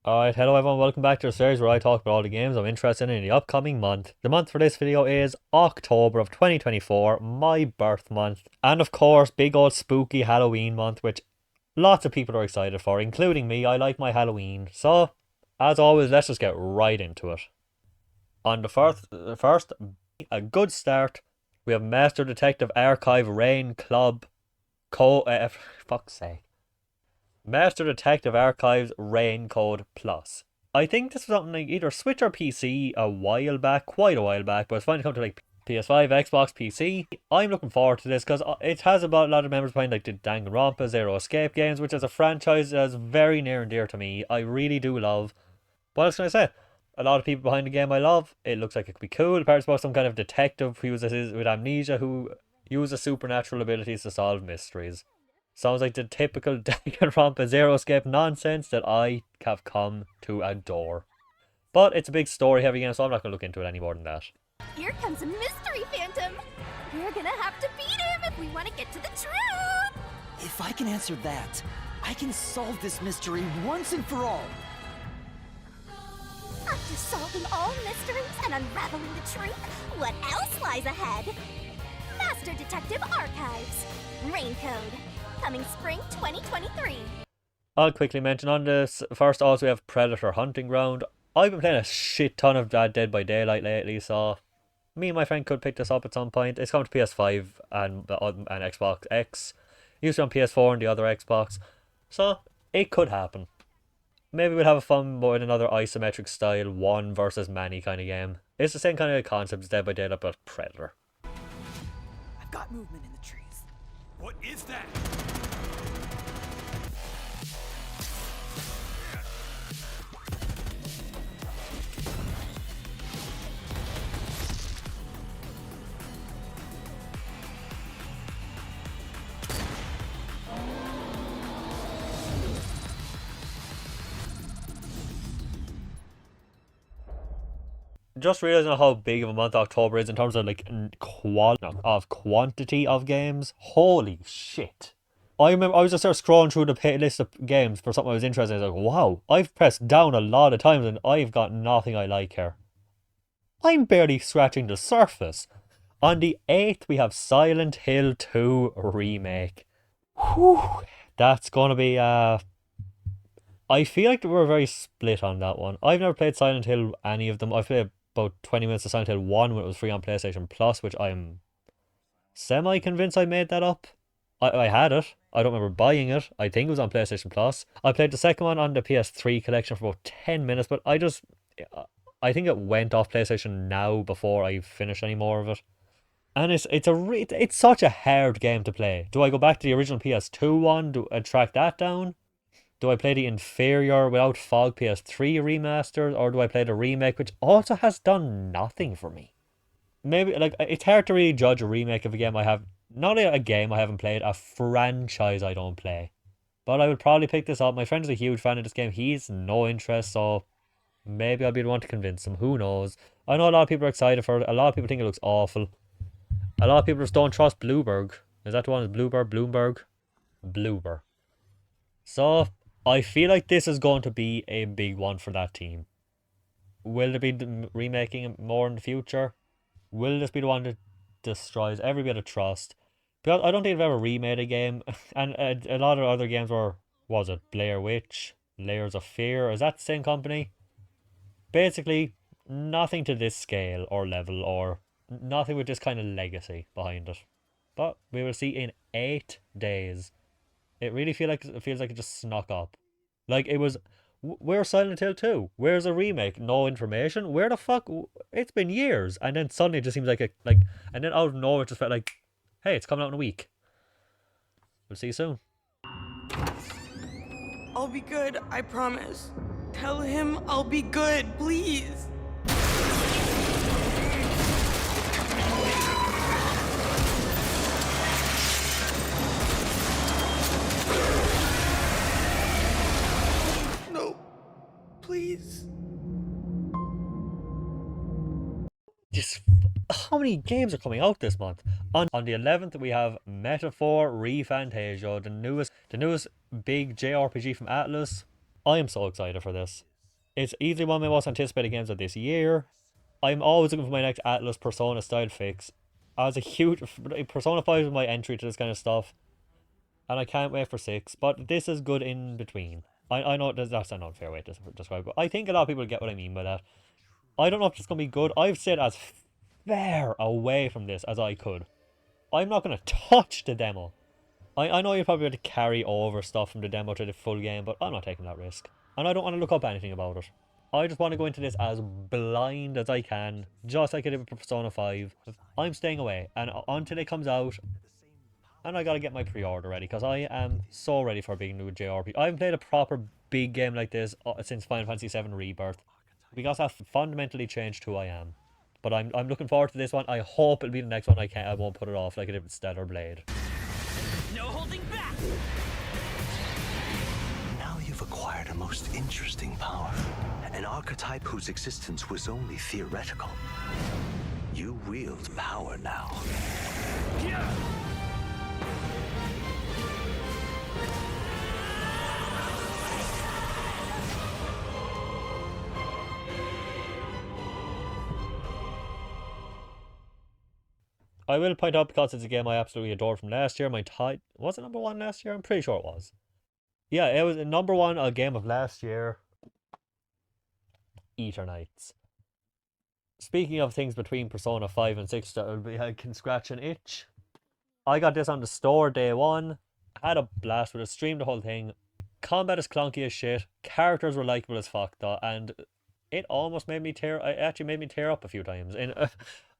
Alright, hello everyone, welcome back to the series where I talk about all the games I'm interested in the upcoming month. The month for this video is October of 2024, my birth month. And of course, big old spooky Halloween month, which lots of people are excited for, including me. I like my Halloween. So, as always, let's just get right into it. On the first, a good start, we have Master Detective Archive Rain Club fuck's sake. Master Detective Archives Rain Code Plus. I think this was something like either Switch or PC a while back, quite a while back, but it's finally come to like PS5, Xbox, PC. I'm looking forward to this because it has about a lot of members behind like the Danganronpa, Zero Escape games, which is a franchise that is very near and dear to me. I really do love. What else can I say? A lot of people behind the game I love. It looks like it could be cool. Apparently, it's about some kind of detective who uses with amnesia who uses supernatural abilities to solve mysteries. Sounds like the typical Danganronpa Zero Escape nonsense that I have come to adore. But it's a big story heavy game, so I'm not going to look into it any more than that. Here comes a mystery phantom. We're gonna have to beat him if we want to get to the truth. If I can answer that, I can solve this mystery once and for all. After solving all mysteries and unraveling the truth, what else lies ahead? Master Detective Archives. Rain Code. Coming spring 2023. I'll quickly mention on this. First, also we have Predator Hunting Ground. I've been playing a shit ton of Dead by Daylight lately, so me and my friend could pick this up at some point. It's coming to PS5 and Xbox X. Used to be on PS4 and the other Xbox, so it could happen. Maybe we'll have a fun more in another isometric style, one versus many kind of game. It's the same kind of concept as Dead by Daylight, but Predator. I've got movement in the trees. What is that? Just realizing how big of a month October is in terms of like quantity of games. Holy shit! I remember I was just sort of scrolling through the list of games for something I was interested in. I was like, wow, I've pressed down a lot of times and I've got nothing I like here. I'm barely scratching the surface. On the 8th, we have Silent Hill 2 Remake. Whew, that's gonna be I feel like we're very split on that one. I've never played Silent Hill, any of them. I've played about 20 minutes of Silent Hill 1 when it was free on PlayStation Plus, which I'm semi-convinced I made that up. I had it. I don't remember buying it. I think it was on PlayStation Plus. I played the second one on the PS3 collection for about 10 minutes, but I think it went off PlayStation Now before I finished any more of it. And it's such a hard game to play. Do I go back to the original PS2 one? Do I track that down? Do I play the inferior without fog PS3 remaster, or do I play the remake, which also has done nothing for me? Maybe, like, it's hard to really judge a remake of a game I have, not a game I haven't played, a franchise I don't play. But I would probably pick this up. My friend is a huge fan of this game. He's no interest, so maybe I'll be the one to convince him. Who knows? I know a lot of people are excited for it. A lot of people think it looks awful. A lot of people just don't trust Blueberg. Is that the one? Is Bloomberg? Bloober. So I feel like this is going to be a big one for that team. Will there be remaking it more in the future? Will this be the one that destroys every bit of trust? Because I don't think they've ever remade a game. And a lot of other games were, was it Blair Witch? Layers of Fear? Is that the same company? Basically, nothing to this scale or level, or nothing with this kind of legacy behind it. But we will see in 8 days. It really feels like it just snuck up. Like it was, where's Silent Hill 2? Where's a remake? No information. Where the fuck? It's been years, and then suddenly it just seems like and then out of nowhere it just felt like, hey, it's coming out in a week. We'll see you soon. I'll be good, I promise. Tell him I'll be good, please. No, please. Just how many games are coming out this month? On the 11th we have Metaphor ReFantasio, the newest big JRPG from Atlas. I am so excited for this. It's easily one of my most anticipated games of this year. I'm always looking for my next Atlas Persona style fix. I was a huge Persona 5 was my entry to this kind of stuff, and I can't wait for 6. But this is good in between. I know that's an unfair way to describe it, but I think a lot of people get what I mean by that. I don't know if it's gonna be good. I've said as far away from this as I could. I'm not gonna touch the demo. I know you're probably going to carry over stuff from the demo to the full game, but I'm not taking that risk. And I don't want to look up anything about it. I just want to go into this as blind as I can, just like I did with Persona 5. I'm staying away, and until it comes out, and I gotta get my pre-order ready, because I am so ready for a big new JRPG. I haven't played a proper big game like this since Final Fantasy VII Rebirth, because that fundamentally changed who I am. But I'm looking forward to this one. I hope it'll be the next one. I won't put it off like I did with Stellar Blade. No holding back! Now you've acquired a most interesting power. An archetype whose existence was only theoretical. You wield power now. I will point out, because it's a game I absolutely adored from last year, was it number 1 last year? I'm pretty sure it was. Yeah, it was number 1, a game of last year. Eternights. Speaking of things between Persona 5 and 6 that can scratch an itch, I got this on the store day 1, had a blast with it, streamed the whole thing. Combat is clunky as shit, characters were likeable as fuck though, and it almost made me tear up a few times. In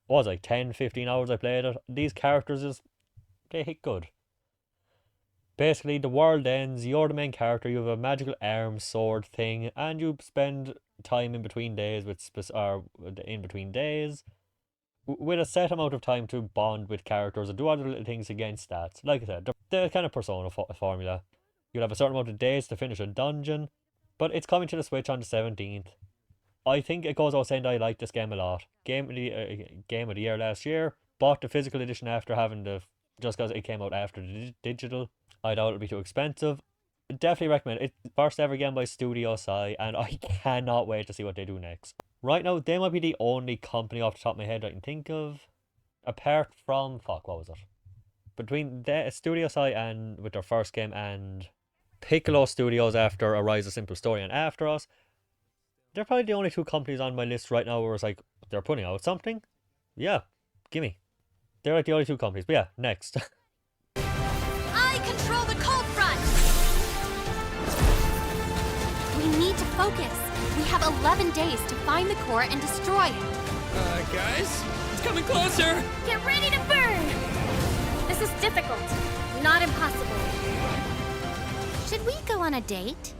what was it, like 10, 15 hours I played it. These characters they hit good. Basically, the world ends, you're the main character, you have a magical arm sword thing, and you spend time in between days with with a set amount of time to bond with characters and do other little things against stats. Like I said, the kind of Persona formula. You'll have a certain amount of days to finish a dungeon, but it's coming to the Switch on the 17th. I think it goes without saying that I like this game a lot. Game of the year last year. Bought the physical edition after having just because it came out after the digital. I doubt it'll be too expensive. Definitely recommend it. It's first ever game by Studio Sai, and I cannot wait to see what they do next. Right now, they might be the only company off the top of my head I can think of, apart from what was it? Between the Studio Sai and with their first game and Piccolo Studios after A Rise of Simple Story and After Us, they're probably the only 2 companies on my list right now where it's like, they're putting out something? Yeah, gimme. They're like the only 2 companies. But yeah, next. I control the cold front! We need to focus. We have 11 days to find the core and destroy it. Guys? It's coming closer! Get ready to burn! This is difficult, not impossible. Should we go on a date?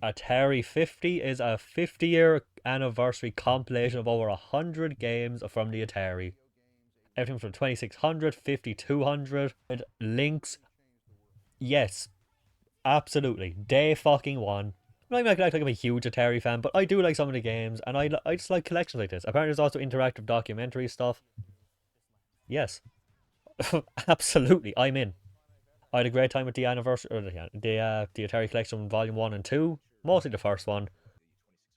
Atari 50 is a 50-year anniversary compilation of over 100 games from the Atari. Everything from 2600, 5200, links. Yes, absolutely. Day fucking one. I'm not like I'm a huge Atari fan, but I do like some of the games, and I just like collections like this. Apparently there's also interactive documentary stuff. Yes. Absolutely, I'm in. I had a great time with the anniversary, or the Atari Collection Volume 1 and 2. Mostly the first one.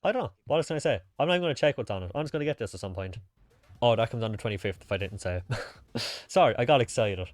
I don't know. What else can I say? I'm not even going to check what's on it. I'm just going to get this at some point. Oh, that comes on the 25th if I didn't say. Sorry, I got excited.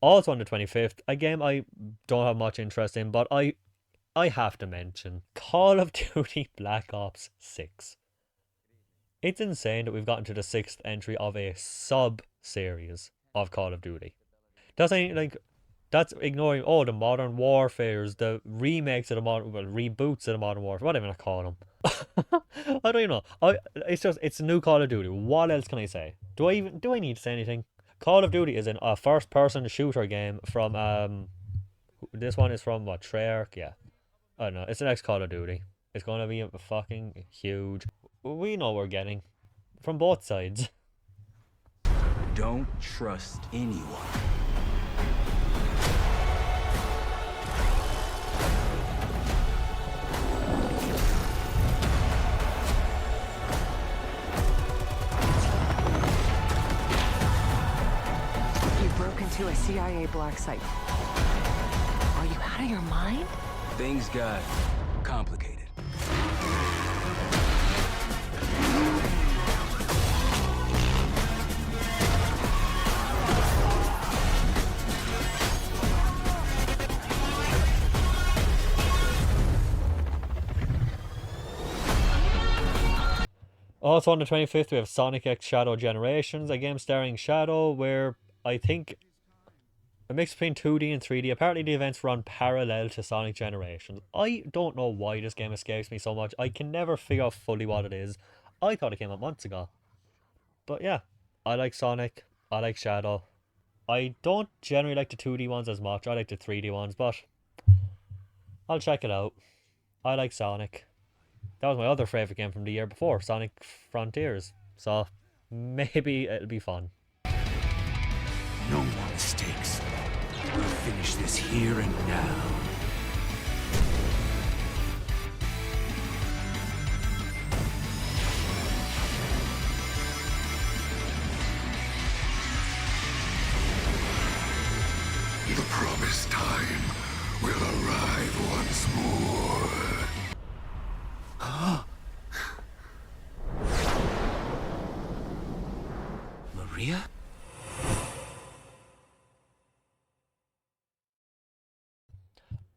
Also on the 25th, a game I don't have much interest in, but I have to mention Call of Duty Black Ops 6. It's insane that we've gotten to the 6th entry of a sub-series of Call of Duty. That's ignoring the Modern Warfares, the remakes of the reboots of the Modern Warfare, whatever I call them. I don't even know. It's a new Call of Duty. What else can I say? Do I need to say anything? Call of Duty is a first-person shooter game from this one is from Treyarch, yeah. I don't know. It's the next Call of Duty. It's gonna be fucking huge. We know we're getting from both sides. Don't trust anyone. You broke into a CIA black site. Are you out of your mind? Things got complicated. Also on the 25th, we have Sonic X Shadow Generations, a game starring Shadow, where I think a mix between 2D and 3D. Apparently the events run parallel to Sonic Generations. I don't know why this game escapes me so much. I can never figure out fully what it is. I thought it came out months ago. But yeah, I like Sonic. I like Shadow. I don't generally like the 2D ones as much. I like the 3D ones, but I'll check it out. I like Sonic. That was my other favourite game from the year before, Sonic Frontiers. So maybe it'll be fun. No more mistakes. We'll finish this here and now. The promised time will arrive once more. Maria?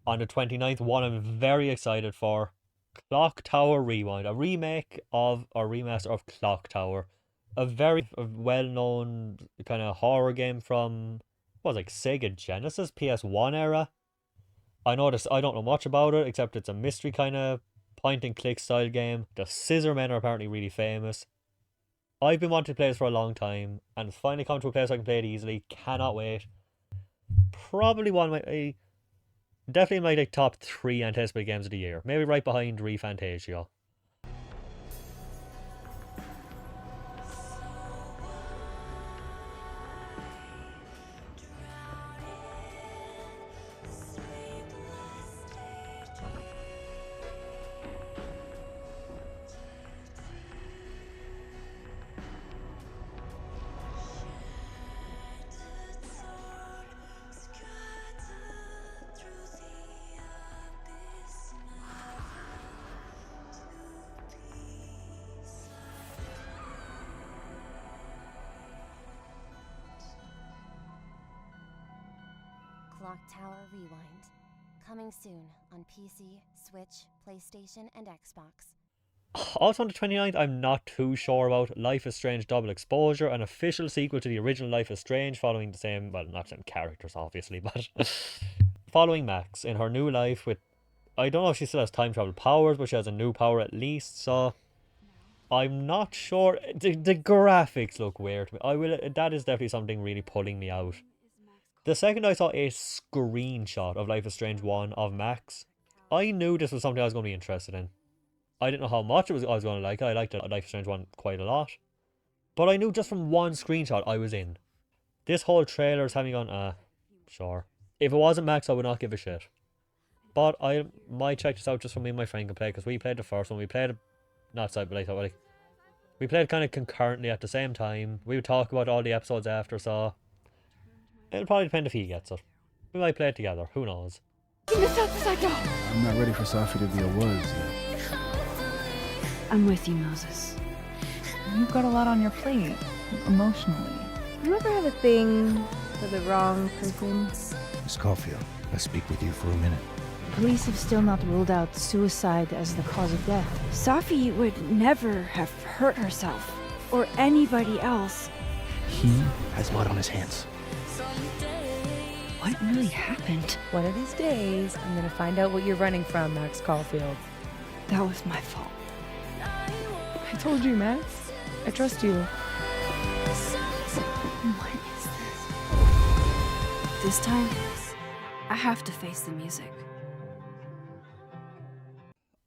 On the 29th, one I'm very excited for, Clock Tower Rewind, a remake of, or remaster of Clock Tower. A very well-known kind of horror game from, what was it, like Sega Genesis, PS1 era. I don't know much about it, except it's a mystery kind of point-and-click style game. The Scissor Men are apparently really famous. I've been wanting to play this for a long time, and it's finally come to a place where I can play it easily. Cannot wait. Probably one of my... definitely my like, top 3 anticipated games of the year. Maybe right behind ReFantasia. Clock Tower Rewind. Coming soon on PC, Switch, PlayStation, and Xbox. Also on the 29th, I'm not too sure about Life is Strange Double Exposure, an official sequel to the original Life is Strange, following the same, well, not the same characters, obviously, but following Max in her new life with, I don't know if she still has time travel powers, but she has a new power at least, so I'm not sure. The graphics look weird to me. That is definitely something really pulling me out. The second I saw a screenshot of Life is Strange 1 of Max, I knew this was something I was going to be interested in. I didn't know how much I was going to like it. I liked Life is Strange 1 quite a lot. But I knew just from one screenshot I was in. This whole trailer is having gone, sure. If it wasn't Max, I would not give a shit. But I might check this out just for me and my friend can play, because we played the first one. We played it, not side by side, like, we played kind of concurrently at the same time. We would talk about all the episodes after, so it'll probably depend if he gets it. We might play it together, who knows. As fast as I go. I'm not ready for Safi to be a words yet. I'm with you, Moses. You've got a lot on your plate, emotionally. You ever have a thing for the wrong person? Miss Caulfield, let's speak with you for a minute. Police have still not ruled out suicide as the cause of death. Safi would never have hurt herself, or anybody else. He has blood on his hands. What really happened? One of these days, I'm gonna find out what you're running from, Max Caulfield. That was my fault. I told you, Max. I trust you. What is this? This time, I have to face the music.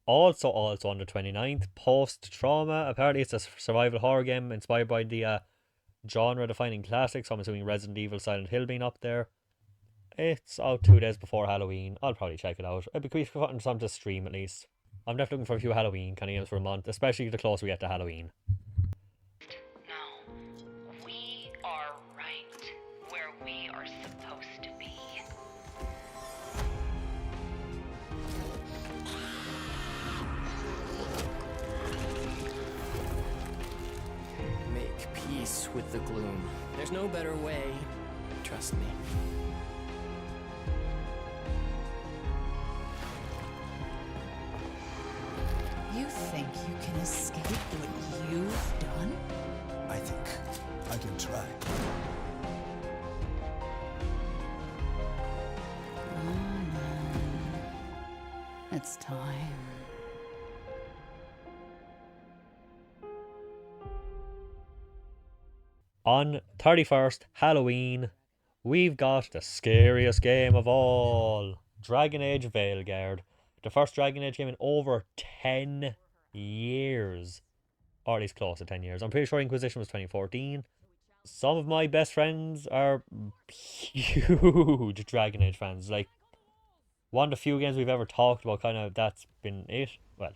Also on the 29th, Post Trauma. Apparently it's a survival horror game inspired by the genre-defining classics. So I'm assuming Resident Evil, Silent Hill being up there. It's out 2 days before Halloween. I'll probably check it out. It'd be great for something to stream at least. I'm definitely looking for a few Halloween kind of games for a month, especially the closer we get to Halloween. We are right where we are supposed to be. Make peace with the gloom. There's no better way. Trust me. You think you can escape what you've done? I think I can try. It's time. On 31st, Halloween, we've got the scariest game of all. Dragon Age Veilguard. The first Dragon Age game in over 10 years. Or at least close to 10 years. I'm pretty sure Inquisition was 2014. Some of my best friends are huge Dragon Age fans. Like, one of the few games we've ever talked about, kind of, that's been it. Well,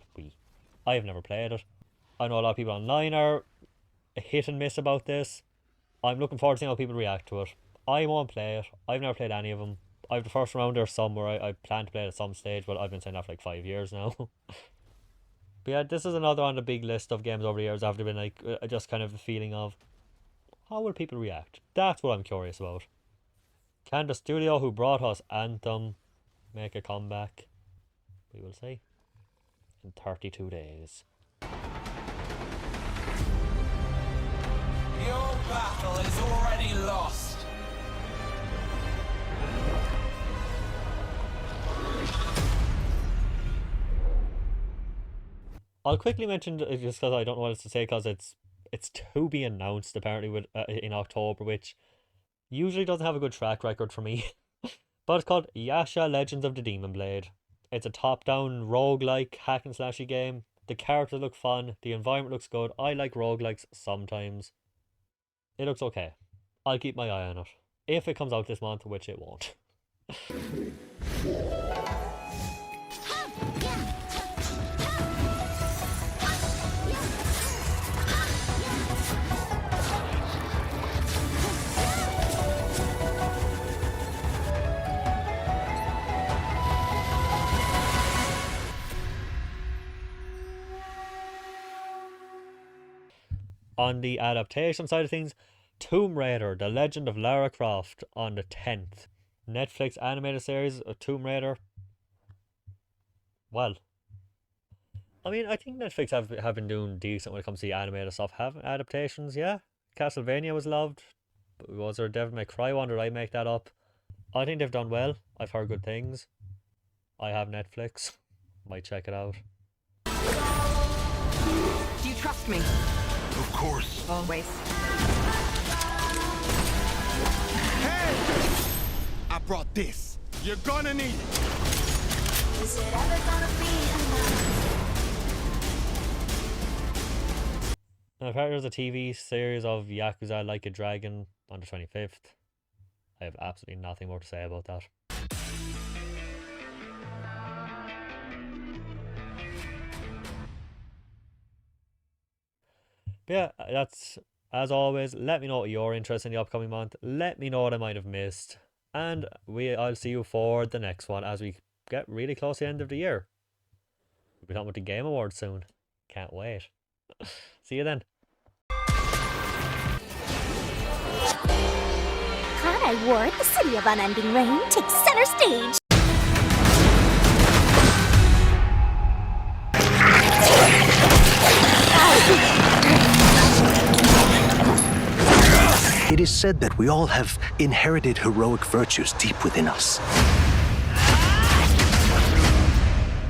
I have never played it. I know a lot of people online are hit and miss about this. I'm looking forward to seeing how people react to it. I won't play it. I've never played any of them. I have the first round or somewhere. I plan to play it at some stage, but I've been saying that for like 5 years now. But yeah, this is another on the big list of games over the years after been like just kind of a feeling of how will people react? That's what I'm curious about. Can the studio who brought us Anthem make a comeback? We will see. In 32 days. Your battle is already lost. I'll quickly mention just because I don't know what else to say, because it's to be announced apparently with in October, which usually doesn't have a good track record for me. But it's called Yasha Legends of the Demon Blade. It's a top-down roguelike hack and slashy game. The characters look fun. The environment looks good. I like roguelikes sometimes. It looks okay. I'll keep my eye on it. If it comes out this month, which it won't. On the adaptation side of things, Tomb Raider, The Legend of Lara Croft on the 10th. Netflix animated series of Tomb Raider. Well, I mean, I think Netflix have been doing decent when it comes to the animated stuff. Have adaptations, yeah. Castlevania was loved. Was there a Devil May Cry one? Did I make that up? I think they've done well. I've heard good things. I have Netflix. Might check it out. Do you trust me? Of course. Always. Hey! I brought this. You're gonna need it. Is it ever gonna be I've heard there's a TV series of Yakuza Like a Dragon on the 25th. I have absolutely nothing more to say about that. But yeah, that's, as always, let me know what you're interested in the upcoming month. Let me know what I might have missed. And I'll see you for the next one as we get really close to the end of the year. We'll be talking about the Game Awards soon. Can't wait. See you then. High Ward, the city of unending rain, takes center stage. It is said that we all have inherited heroic virtues deep within us.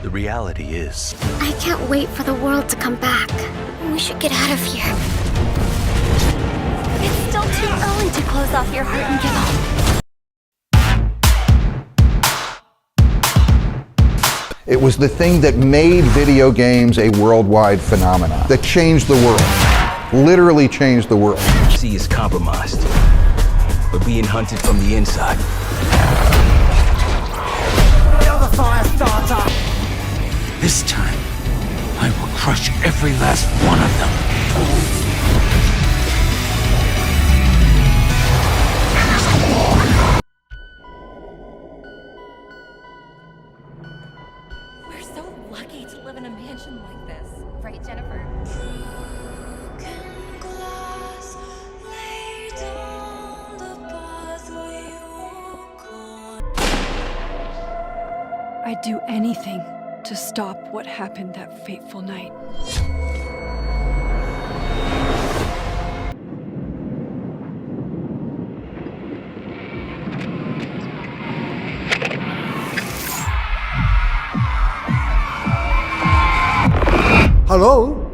The reality is, I can't wait for the world to come back. We should get out of here. It's still too early to close off your heart and give up. It was the thing that made video games a worldwide phenomenon, that changed the world, literally changed the world. Sea is compromised. We're being hunted from the inside. You're the fire starter! This time, I will crush every last one of them. We're so lucky to live in a mansion like this. Right, Jennifer? I'd do anything to stop what happened that fateful night. Hello?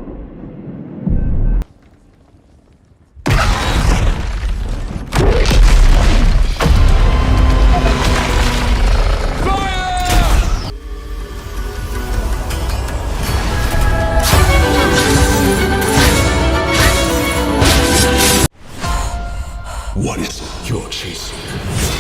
What is it you're chasing?